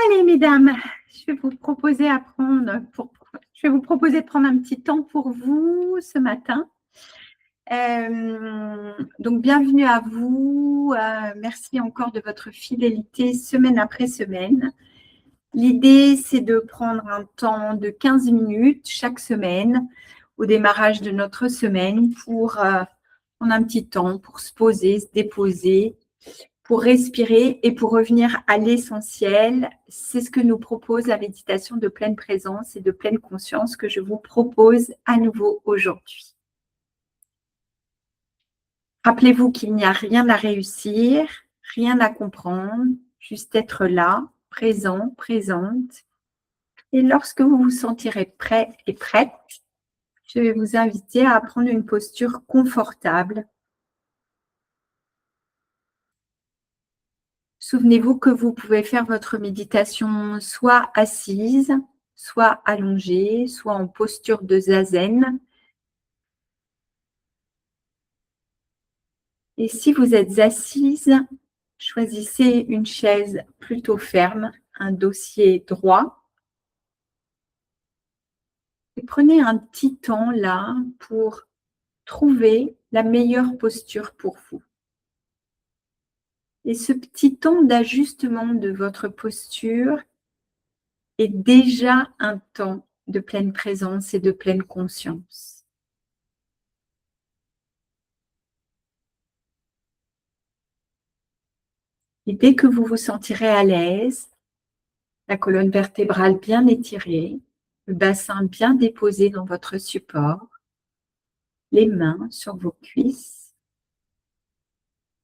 Allez, mesdames, je vais vous proposer de prendre un petit temps pour vous ce matin. Donc, bienvenue à vous. Merci encore de votre fidélité semaine après semaine. L'idée, c'est de prendre un temps de 15 minutes chaque semaine au démarrage de notre semaine pour prendre un petit temps pour se poser, se déposer, pour respirer et pour revenir à l'essentiel. C'est ce que nous propose la méditation de pleine présence et de pleine conscience que je vous propose à nouveau aujourd'hui. Rappelez-vous qu'il n'y a rien à réussir, rien à comprendre, juste être là, présent, présente. Et lorsque vous vous sentirez prêt et prête, je vais vous inviter à prendre une posture confortable. Souvenez-vous que vous pouvez faire votre méditation soit assise, soit allongée, soit en posture de zazen. Et si vous êtes assise, choisissez une chaise plutôt ferme, un dossier droit. Et prenez un petit temps là pour trouver la meilleure posture pour vous. Et ce petit temps d'ajustement de votre posture est déjà un temps de pleine présence et de pleine conscience. Et dès que vous vous sentirez à l'aise, la colonne vertébrale bien étirée, le bassin bien déposé dans votre support, les mains sur vos cuisses,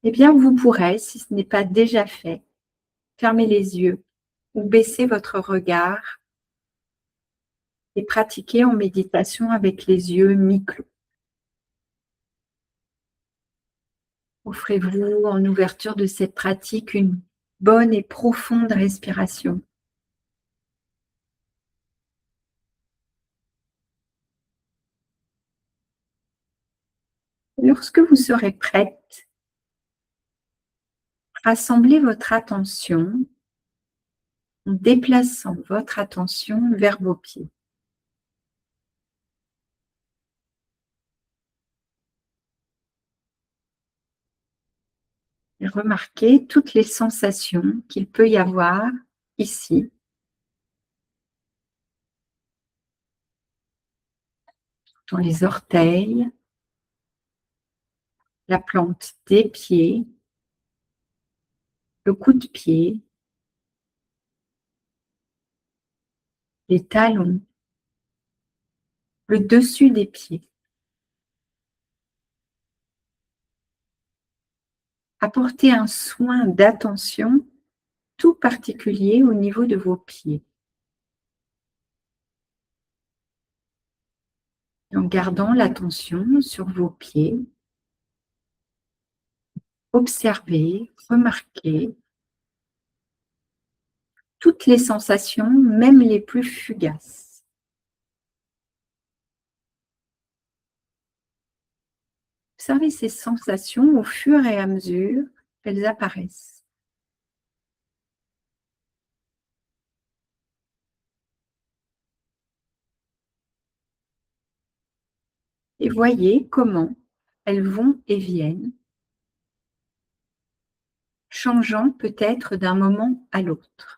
eh bien vous pourrez, si ce n'est pas déjà fait, fermer les yeux ou baisser votre regard et pratiquer en méditation avec les yeux mi-clos. Offrez-vous en ouverture de cette pratique une bonne et profonde respiration. Lorsque vous serez prête, rassemblez votre attention en déplaçant votre attention vers vos pieds. Et remarquez toutes les sensations qu'il peut y avoir ici. Dans les orteils, la plante des pieds, le coup de pied, les talons, le dessus des pieds. Apportez un soin d'attention tout particulier au niveau de vos pieds. En gardant l'attention sur vos pieds, observez, remarquez toutes les sensations, même les plus fugaces. Observez ces sensations au fur et à mesure qu'elles apparaissent. Et voyez comment elles vont et viennent, changeant peut-être d'un moment à l'autre.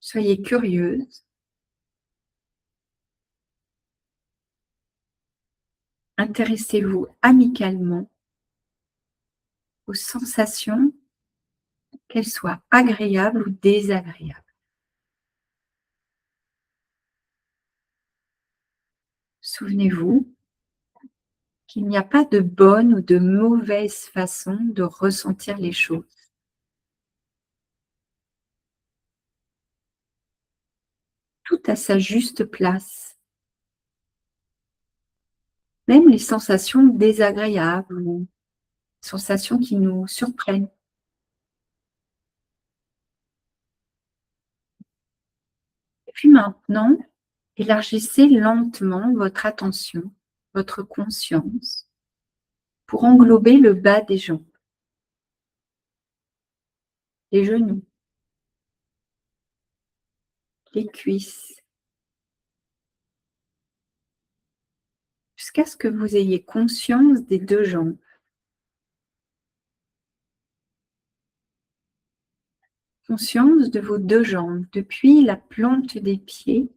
Soyez curieuse. Intéressez-vous amicalement aux sensations, qu'elles soient agréables ou désagréables. Souvenez-vous qu'il n'y a pas de bonne ou de mauvaise façon de ressentir les choses. Tout à sa juste place. Même les sensations désagréables ou sensations qui nous surprennent. Et puis maintenant, élargissez lentement votre attention, votre conscience pour englober le bas des jambes, les genoux, les cuisses, jusqu'à ce que vous ayez conscience des deux jambes. Conscience de vos deux jambes, depuis la plante des pieds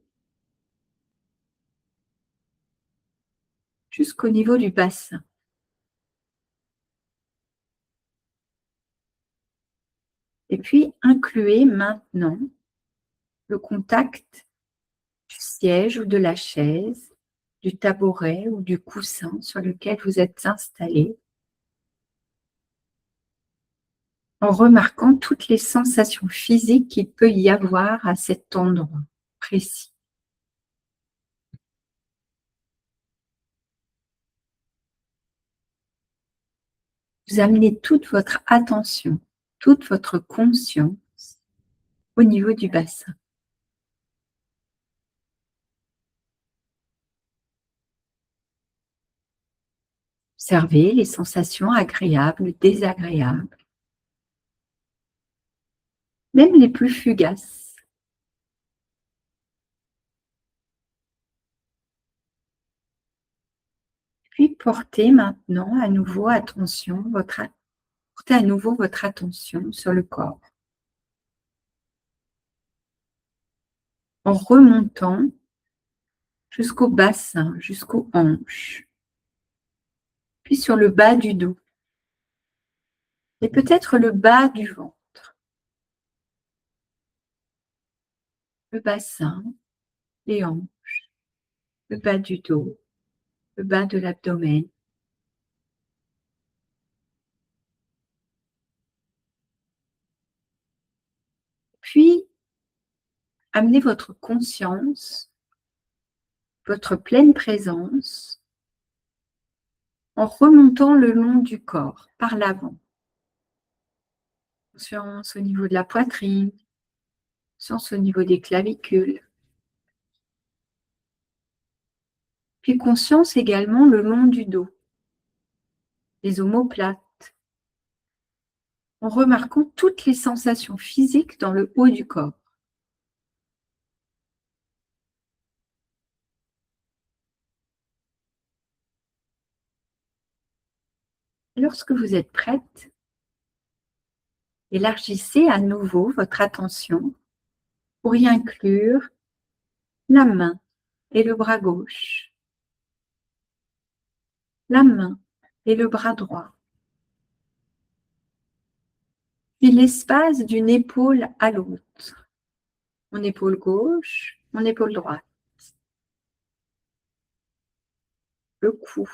jusqu'au niveau du bassin. Et puis, incluez maintenant le contact du siège ou de la chaise, du tabouret ou du coussin sur lequel vous êtes installé, en remarquant toutes les sensations physiques qu'il peut y avoir à cet endroit précis. Vous amenez toute votre attention, toute votre conscience au niveau du bassin. Observez les sensations agréables, désagréables, même les plus fugaces. Puis portez maintenant à nouveau votre attention sur le corps, en remontant jusqu'au bassin, jusqu'aux hanches, puis sur le bas du dos, et peut-être le bas du ventre, le bassin, les hanches, le bas du dos, le bas de l'abdomen. Puis, amenez votre conscience, votre pleine présence, en remontant le long du corps, par l'avant. Conscience au niveau de la poitrine, conscience au niveau des clavicules. Puis conscience également le long du dos, les omoplates, en remarquant toutes les sensations physiques dans le haut du corps. Lorsque vous êtes prête, élargissez à nouveau votre attention pour y inclure la main et le bras gauche, la main et le bras droit, puis l'espace d'une épaule à l'autre, mon épaule gauche, mon épaule droite, le cou,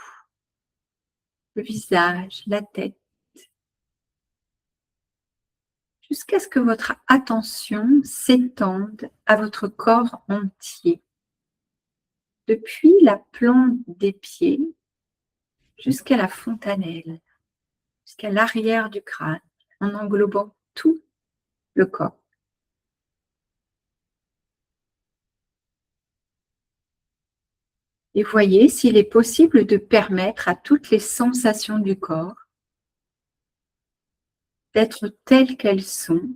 le visage, la tête, jusqu'à ce que votre attention s'étende à votre corps entier, depuis la plante des pieds jusqu'à la fontanelle, jusqu'à l'arrière du crâne, en englobant tout le corps. Et voyez s'il est possible de permettre à toutes les sensations du corps d'être telles qu'elles sont,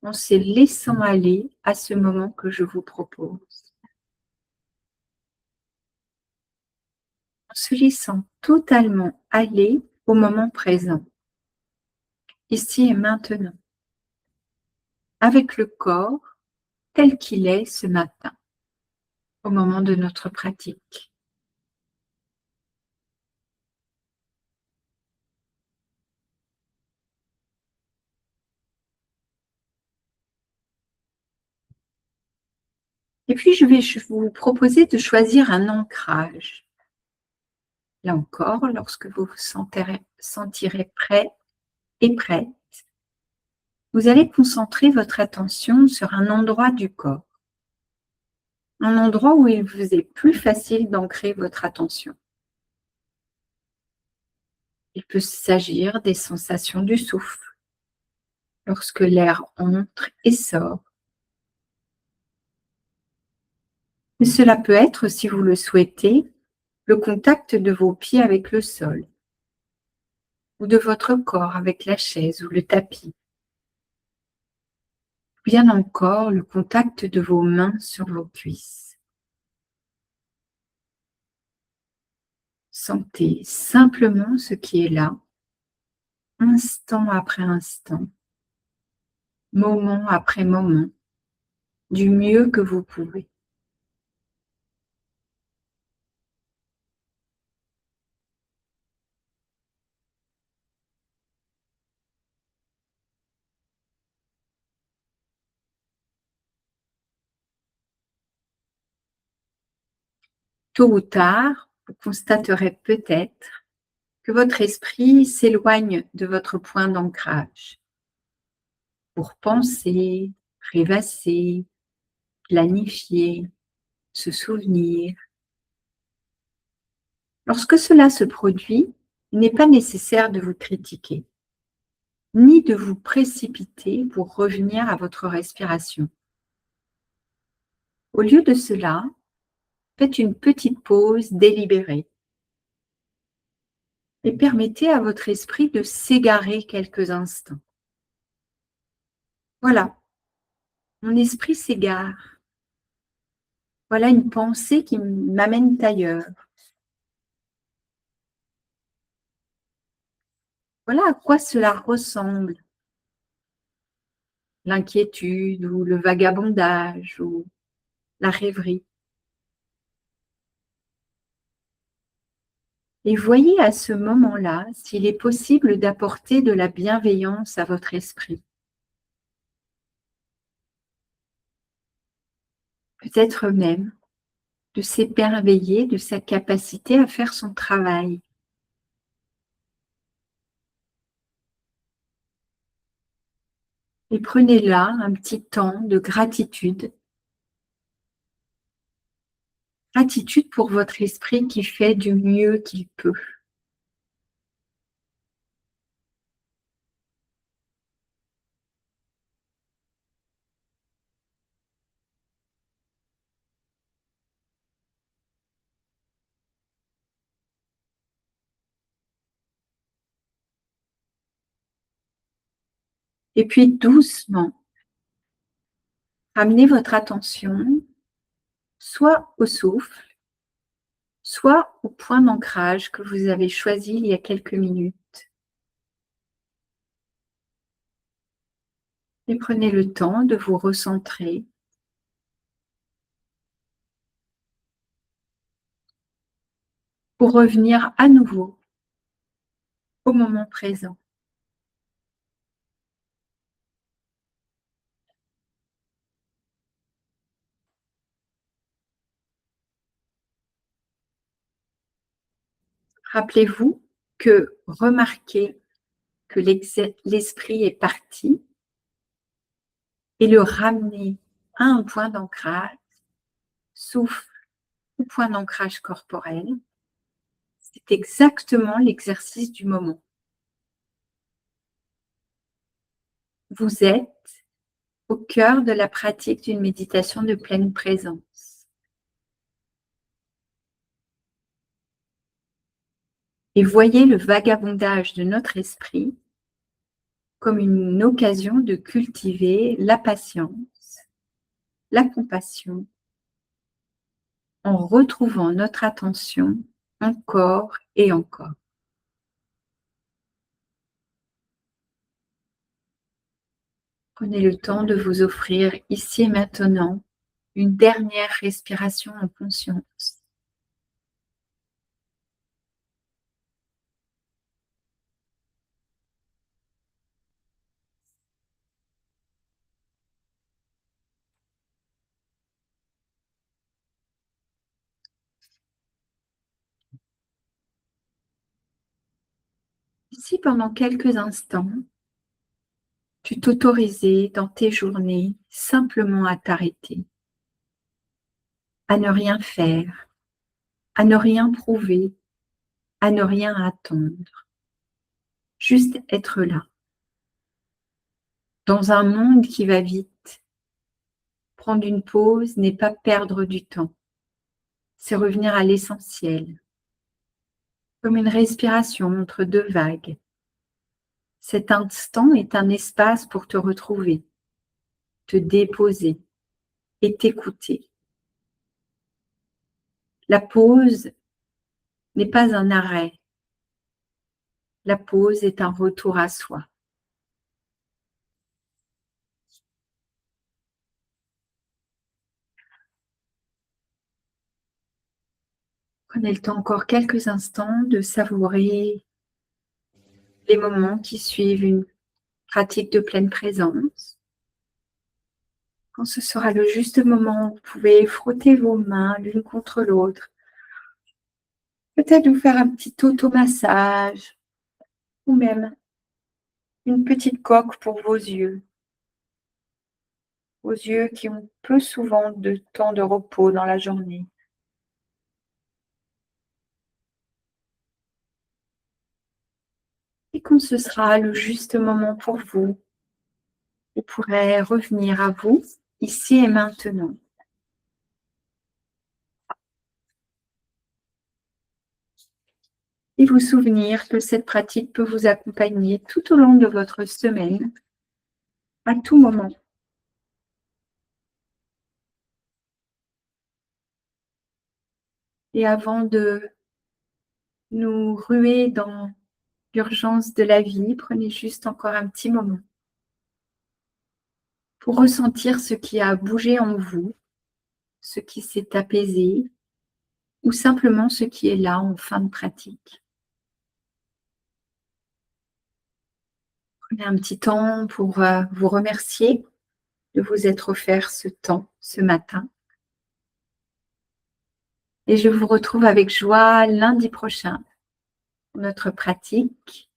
en se laissant aller à ce moment que je vous propose. En se laissant totalement aller au moment présent, ici et maintenant, avec le corps tel qu'il est ce matin, au moment de notre pratique. Et puis, je vais vous proposer de choisir un ancrage. Là encore, lorsque vous vous sentirez prêt et prête, vous allez concentrer votre attention sur un endroit du corps, un endroit où il vous est plus facile d'ancrer votre attention. Il peut s'agir des sensations du souffle, lorsque l'air entre et sort. Mais cela peut être, si vous le souhaitez, le contact de vos pieds avec le sol ou de votre corps avec la chaise ou le tapis. Bien encore, le contact de vos mains sur vos cuisses. Sentez simplement ce qui est là, instant après instant, moment après moment, du mieux que vous pouvez. Tôt ou tard, vous constaterez peut-être que votre esprit s'éloigne de votre point d'ancrage pour penser, rêvasser, planifier, se souvenir. Lorsque cela se produit, il n'est pas nécessaire de vous critiquer, ni de vous précipiter pour revenir à votre respiration. Au lieu de cela, faites une petite pause délibérée et permettez à votre esprit de s'égarer quelques instants. Voilà, mon esprit s'égare. Voilà une pensée qui m'amène ailleurs. Voilà à quoi cela ressemble. L'inquiétude ou le vagabondage ou la rêverie. Et voyez à ce moment-là s'il est possible d'apporter de la bienveillance à votre esprit. Peut-être même de s'émerveiller de sa capacité à faire son travail. Et prenez là un petit temps de gratitude. Gratitude pour votre esprit qui fait du mieux qu'il peut. Et puis doucement, ramenez votre attention soit au souffle, soit au point d'ancrage que vous avez choisi il y a quelques minutes. Et prenez le temps de vous recentrer pour revenir à nouveau au moment présent. Rappelez-vous que remarquer que l'esprit est parti et le ramener à un point d'ancrage, souffle ou point d'ancrage corporel, c'est exactement l'exercice du moment. Vous êtes au cœur de la pratique d'une méditation de pleine présence. Et voyez le vagabondage de notre esprit comme une occasion de cultiver la patience, la compassion, en retrouvant notre attention encore et encore. Prenez le temps de vous offrir ici et maintenant une dernière respiration en conscience. Si pendant quelques instants, tu t'autorisais dans tes journées simplement à t'arrêter, à ne rien faire, à ne rien prouver, à ne rien attendre, juste être là. Dans un monde qui va vite, prendre une pause n'est pas perdre du temps, c'est revenir à l'essentiel, comme une respiration entre deux vagues. Cet instant est un espace pour te retrouver, te déposer et t'écouter. La pause n'est pas un arrêt. La pause est un retour à soi. Prenez le temps encore quelques instants de savourer les moments qui suivent une pratique de pleine présence. Quand ce sera le juste moment, vous pouvez frotter vos mains l'une contre l'autre. Peut-être vous faire un petit automassage ou même une petite coque pour vos yeux qui ont peu souvent de temps de repos dans la journée. Et quand ce sera le juste moment pour vous, vous pourrez revenir à vous ici et maintenant. Et vous souvenir que cette pratique peut vous accompagner tout au long de votre semaine, à tout moment. Et avant de nous ruer dans l'urgence de la vie, prenez juste encore un petit moment pour ressentir ce qui a bougé en vous, ce qui s'est apaisé ou simplement ce qui est là en fin de pratique. Prenez un petit temps pour vous remercier de vous être offert ce temps ce matin. Et je vous retrouve avec joie lundi prochain pour notre pratique.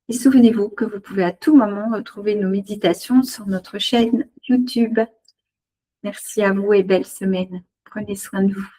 Et souvenez-vous que vous pouvez à tout moment retrouver nos méditations sur notre chaîne YouTube. Merci à vous et belle semaine. Prenez soin de vous.